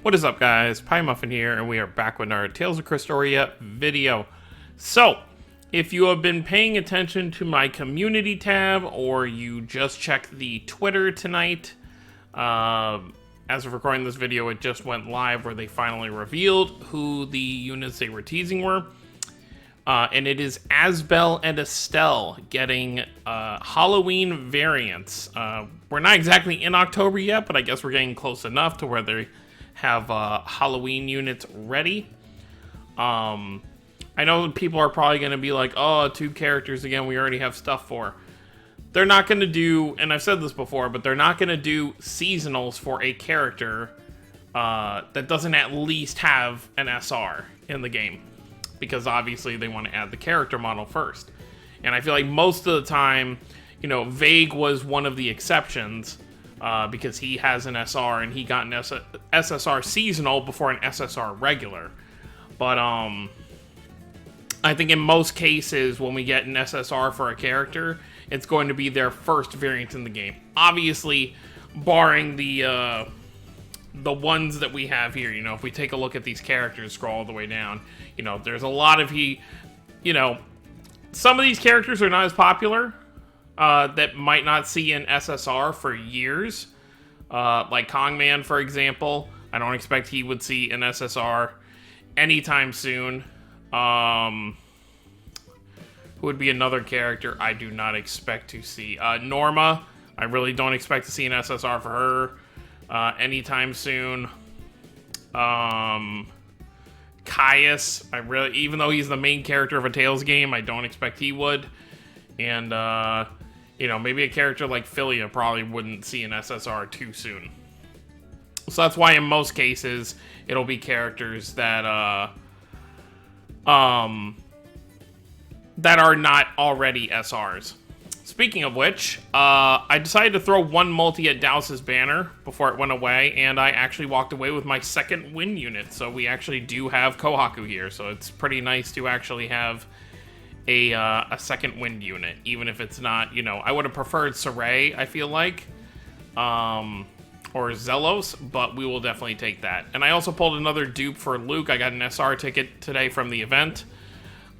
What is up, guys? Pie Muffin here, and we are back with our Tales of Crestoria video. So, if you have been paying attention to my community tab, or you just checked the Twitter tonight, as of recording this video, it just went live where they finally revealed who the units they were teasing were. And it is ASBEL and ESTELLE getting Halloween variants. We're not exactly in October yet, but I guess we're getting close enough to where they have Halloween units ready. I know people are probably going to be like, oh, 2 characters again, we already have stuff for. They're not going to do, and I've said this before, but they're not going to do seasonals for a character that doesn't at least have an SR in the game. Because obviously they want to add the character model first. And I feel like most of the time, you know, Vague was one of the exceptions because he has an SR and he got an SSR seasonal before an SSR regular. But I think in most cases when we get an SSR for a character, it's going to be their first variant in the game. Obviously, barring the ones that we have here, you know, if we take a look at these characters, scroll all the way down, you know, there's a lot of some of these characters are not as popular, that might not see an SSR for years, like Kongman, for example. I don't expect he would see an SSR anytime soon. Who would be another character I do not expect to see? Norma, I really don't expect to see an SSR for her anytime soon. Caius, even though he's the main character of a Tales game, I don't expect he would. And, you know, maybe a character like Philia probably wouldn't see an SSR too soon. So that's why in most cases, it'll be characters that, that are not already SRs. Speaking of which, I decided to throw one multi at Douse's banner before it went away, and I actually walked away with my second win unit. So we actually do have Kohaku here, so it's pretty nice to actually have a second wind unit, even if it's not, you know, I would have preferred Saray, I feel like, or Zelos, but we will definitely take that. And I also pulled another dupe for Luke. I got an SR ticket today from the event,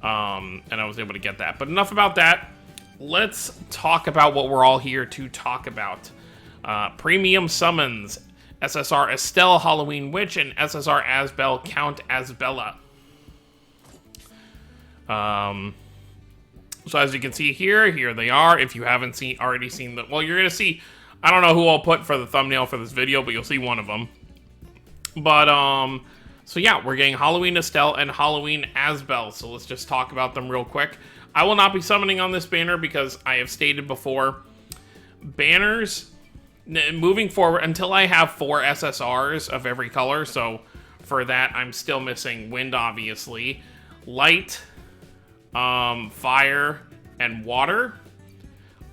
and I was able to get that. But enough about that. Let's talk about what we're all here to talk about. Premium summons, SSR Estelle Halloween Witch, and SSR ASBEL Count Asbella. So as you can see here they are. If you haven't already seen them, well, you're going to see, I don't know who I'll put for the thumbnail for this video, but you'll see one of them. But, so yeah, we're getting Halloween Estelle and Halloween ASBEL, so let's just talk about them real quick. I will not be summoning on this banner because I have stated before, banners, moving forward, until I have 4 SSRs of every color, so for that I'm still missing Wind, obviously, Light, Fire, and Water.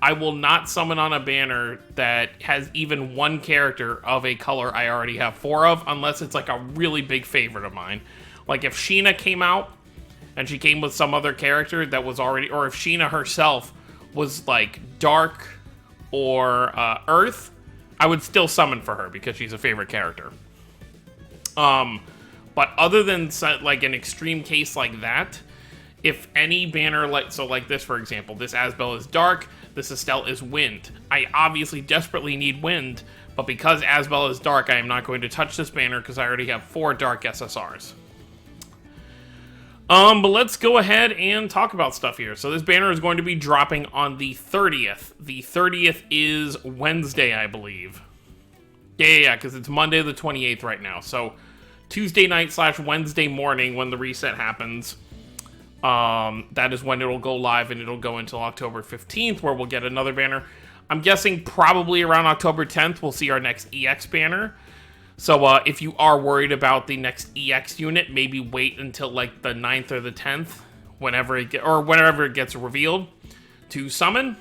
I will not summon on a banner that has even one character of a color I already have 4 of, unless it's like a really big favorite of mine. Like if Sheena came out, and she came with some other character that was already, or if Sheena herself was like Dark or Earth, I would still summon for her because she's a favorite character. But other than like an extreme case like that, if any banner, like this, for example, this ASBEL is Dark, this Estelle is Wind. I obviously desperately need Wind, but because ASBEL is Dark, I am not going to touch this banner because I already have 4 Dark SSRs. But let's go ahead and talk about stuff here. So this banner is going to be dropping on the 30th. The 30th is Wednesday, I believe. Yeah, because it's Monday the 28th right now. So Tuesday night / Wednesday morning when the reset happens, that is when it'll go live, and it'll go until October 15th where we'll get another banner. I'm guessing probably around October 10th we'll see our next EX banner. So if you are worried about the next EX unit, maybe wait until like the 9th or the 10th, whenever it gets revealed to summon.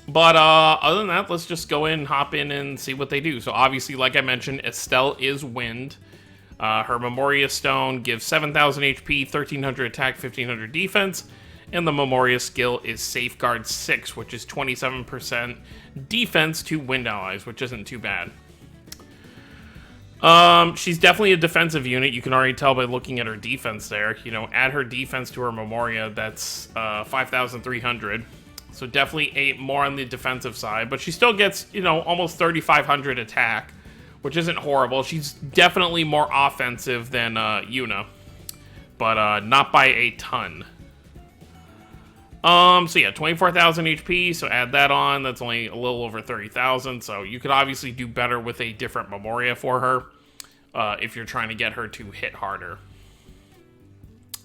But other than that, let's just go in, hop in, and see what they do. So obviously, like I mentioned, Estelle is Wind. Her Memoria Stone gives 7,000 HP, 1,300 attack, 1,500 defense. And the Memoria skill is Safeguard 6, which is 27% defense to Wind allies, which isn't too bad. She's definitely a defensive unit. You can already tell by looking at her defense there. You know, add her defense to her Memoria, that's 5,300. So definitely more on the defensive side. But she still gets, you know, almost 3,500 attack, which isn't horrible. She's definitely more offensive than Yuna, but not by a ton. So yeah, 24,000 HP, so add that on. That's only a little over 30,000, so you could obviously do better with a different Memoria for her, if you're trying to get her to hit harder.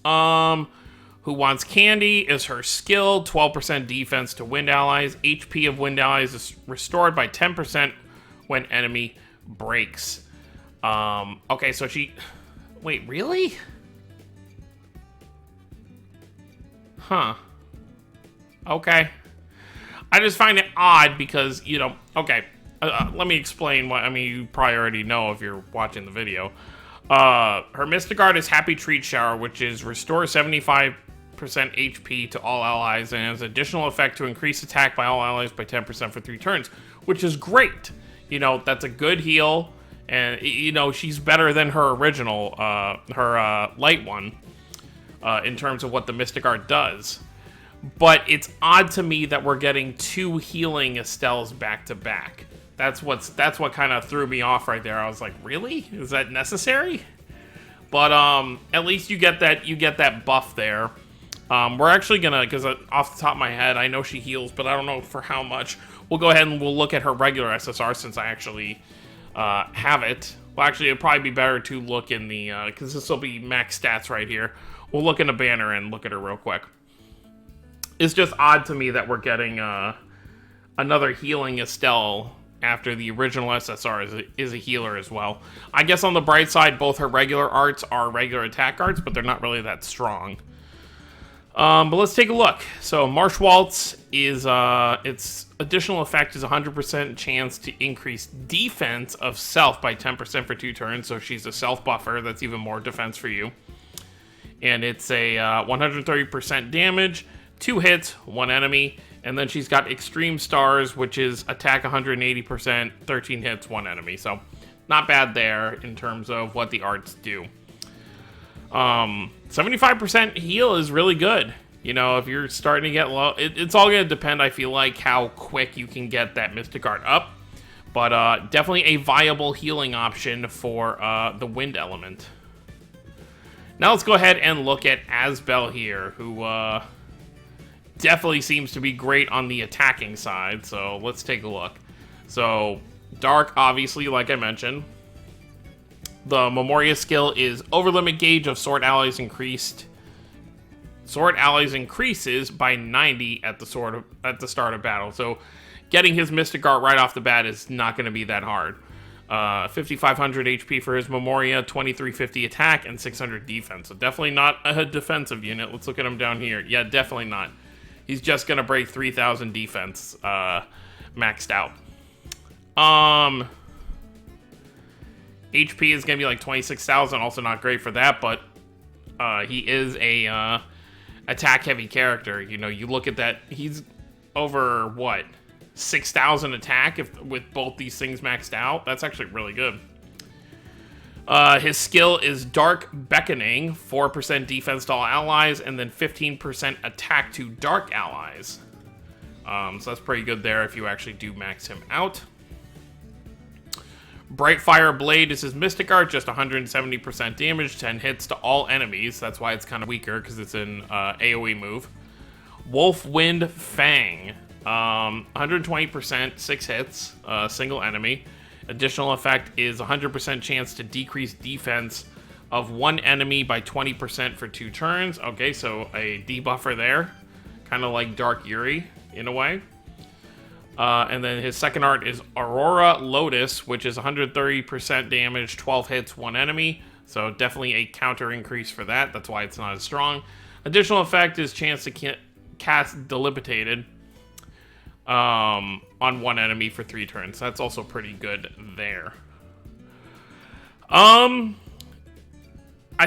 Who Wants Candy is her skill, 12% defense to wind allies. HP of wind allies is restored by 10% when enemy breaks. Okay, so she... Wait, really? Huh. Okay. I just find it odd because, you know, okay, let me explain what, I mean, you probably already know if you're watching the video. Her Mystic Art is Happy Treat Shower, which is restore 75% HP to all allies and has additional effect to increase attack by all allies by 10% for 3 turns, which is great. You know, that's a good heal, and, you know, she's better than her original, her light one, in terms of what the Mystic Art does. But it's odd to me that we're getting 2 healing Estelles back to back. That's what kind of threw me off right there. I was like, really? Is that necessary? But at least you get that buff there. We're actually gonna, because off the top of my head, I know she heals, but I don't know for how much. We'll go ahead and we'll look at her regular SSR since I actually have it. Well, actually, it'd probably be better to look in the, because this will be max stats right here. We'll look in the banner and look at her real quick. It's just odd to me that we're getting another healing Estelle after the original SSR is a healer as well. I guess on the bright side, both her regular arts are regular attack arts, but they're not really that strong. But let's take a look. So Marsh Waltz is, its additional effect is 100% chance to increase defense of self by 10% for 2 turns. So she's a self buffer. That's even more defense for you. And it's a 130% damage. 2 hits, 1 enemy, and then she's got Extreme Stars, which is attack 180%, 13 hits, 1 enemy. So, not bad there in terms of what the arts do. 75% heal is really good. You know, if you're starting to get low, it's all going to depend, I feel like, how quick you can get that Mystic Art up. But definitely a viable healing option for the wind element. Now let's go ahead and look at ASBEL here, who... definitely seems to be great on the attacking side, so let's take a look. So, Dark, obviously, like I mentioned. The Memoria skill is Overlimit Gauge of Sword Allies increased. Sword Allies increases by 90 at the start of battle. So, getting his Mystic Art right off the bat is not going to be that hard. 5,500 HP for his Memoria, 2,350 attack, and 600 defense. So, definitely not a defensive unit. Let's look at him down here. Yeah, definitely not. He's just going to break 3,000 defense, maxed out. HP is going to be like 26,000, also not great for that, but he is a attack-heavy character. You know, you look at that, he's over, what, 6,000 attack with both these things maxed out? That's actually really good. His skill is Dark Beckoning, 4% defense to all allies, and then 15% attack to dark allies. So that's pretty good there if you actually do max him out. Brightfire Blade is his Mystic Art, just 170% damage, 10 hits to all enemies. That's why it's kind of weaker, because it's an AoE move. Wolf Wind Fang, 120%, 6 hits, single enemy. Additional effect is 100% chance to decrease defense of 1 enemy by 20% for 2 turns. Okay, so a debuffer there. Kind of like Dark Yuri, in a way. And then his second art is Aurora Lotus, which is 130% damage, 12 hits, 1 enemy. So definitely a counter increase for that. That's why it's not as strong. Additional effect is chance to cast Deliberated on 1 enemy for 3 turns. That's also pretty good there. I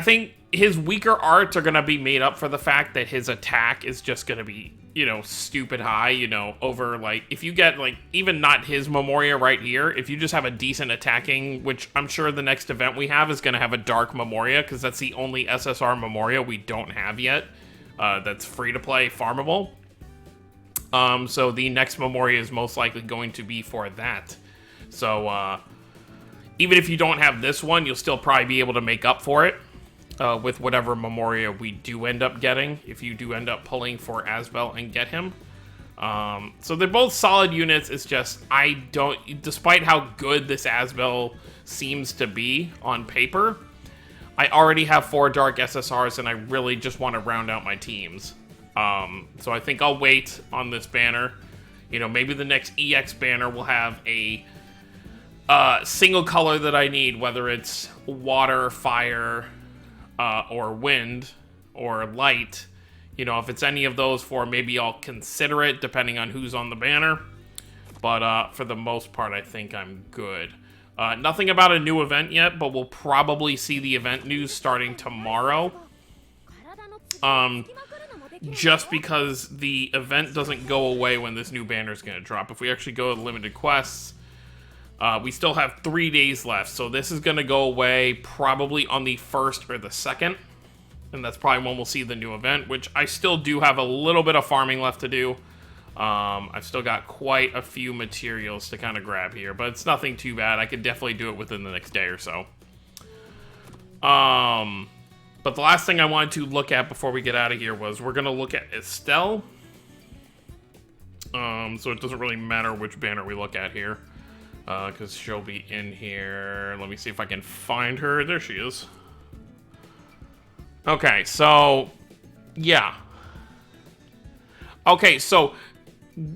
think his weaker arts are going to be made up for the fact that his attack is just going to be you know, stupid high, you know, over, like, if you get, like, even not his Memoria right here, if you just have a decent attacking, which I'm sure the next event we have is going to have a Dark Memoria, because that's the only SSR Memoria we don't have yet, that's free-to-play farmable. So the next Memoria is most likely going to be for that. So, even if you don't have this one, you'll still probably be able to make up for it. With whatever Memoria we do end up getting, if you do end up pulling for ASBEL and get him. So they're both solid units, it's just, despite how good this ASBEL seems to be on paper, I already have 4 Dark SSRs and I really just want to round out my teams. So I think I'll wait on this banner. You know, maybe the next EX banner will have a single color that I need, whether it's water, fire, or wind, or light. You know, if it's any of those 4, maybe I'll consider it, depending on who's on the banner. But for the most part, I think I'm good. Nothing about a new event yet, but we'll probably see the event news starting tomorrow. Just because the event doesn't go away when this new banner is going to drop. If we actually go to limited quests, we still have 3 days left, so this is going to go away probably on the 1st or the 2nd, and that's probably when we'll see the new event, which I still do have a little bit of farming left to do. I've still got quite a few materials to kind of grab here, but it's nothing too bad. I could definitely do it within the next day or so. But the last thing I wanted to look at before we get out of here was we're going to look at ESTELLE. So it doesn't really matter which banner we look at here. Because she'll be in here. Let me see if I can find her. There she is. Okay, so, yeah. Okay, so,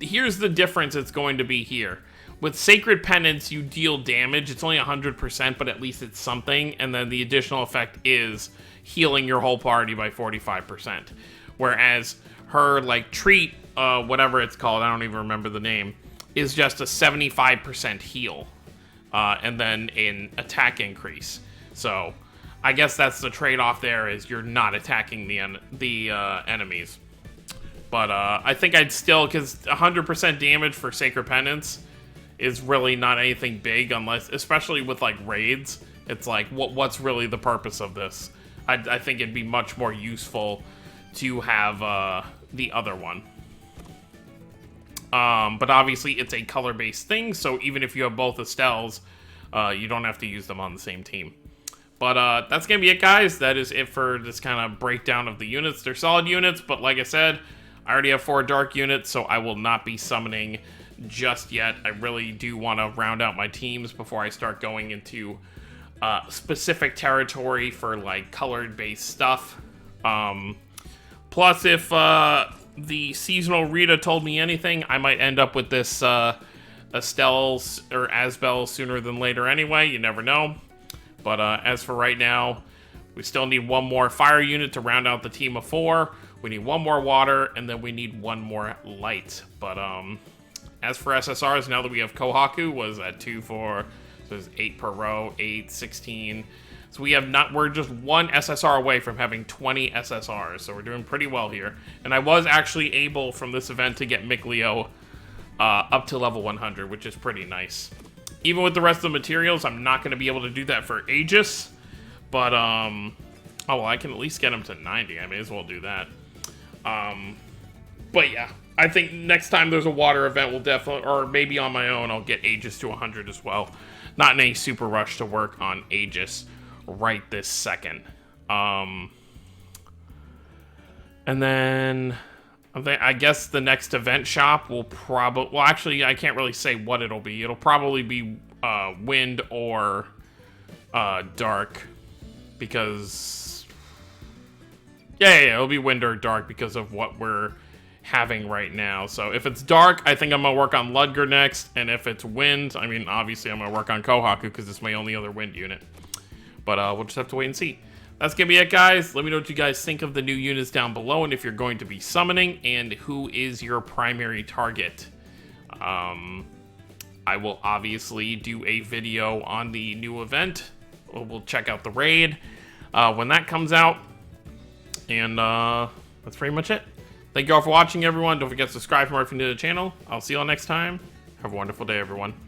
here's the difference it's going to be here. With Sacred Penance, you deal damage. It's only 100%, but at least it's something. And then the additional effect is healing your whole party by 45%. Whereas her, like, treat, whatever it's called, I don't even remember the name, is just a 75% heal, and then an attack increase. So, I guess that's the trade-off there, is you're not attacking the enemies. But I think I'd still, because 100% damage for Sacred Penance is really not anything big, unless, especially with, like, raids, it's like, what's really the purpose of this? I think it'd be much more useful to have the other one. But obviously it's a color-based thing, so even if you have both Estelles, you don't have to use them on the same team. But that's gonna be it, guys. That is it for this kind of breakdown of the units. They're solid units, but like I said, I already have 4 dark units, so I will not be summoning just yet. I really do want to round out my teams before I start going into specific territory for, like, colored-based stuff. Plus, if the seasonal Rita told me anything, I might end up with this Estelle or ASBEL sooner than later anyway. You never know. But as for right now, we still need 1 more fire unit to round out the team of 4. We need 1 more water, and then we need 1 more light. But as for SSRs, now that we have Kohaku, was at 2, 4, so there's 8 per row, 8, 16. So we're just 1 SSR away from having 20 SSRs, so we're doing pretty well here. And I was actually able, from this event, to get Mikleo up to level 100, which is pretty nice. Even with the rest of the materials, I'm not going to be able to do that for Aegis, but, oh, well, I can at least get him to 90. I may as well do that. But yeah, I think next time there's a water event, we'll definitely, or maybe on my own, I'll get Aegis to 100 as well. Not in any super rush to work on Aegis right this second. And then I guess the next event shop will probably, well, actually, I can't really say what it'll be. It'll probably be wind or dark, because yeah, it'll be wind or dark because of what we're having right now. So if it's dark, I think I'm gonna work on Ludger next, and if it's wind, I mean, obviously I'm gonna work on Kohaku because it's my only other wind unit. But we'll just have to wait and see. That's gonna be it, guys. Let me know what you guys think of the new units down below, and if you're going to be summoning, and who is your primary target. I will obviously do a video on the new event. We'll check out the raid when that comes out. And that's pretty much it. Thank you all for watching, everyone. Don't forget to subscribe for more if you're new to the channel. I'll see you all next time. Have a wonderful day, everyone.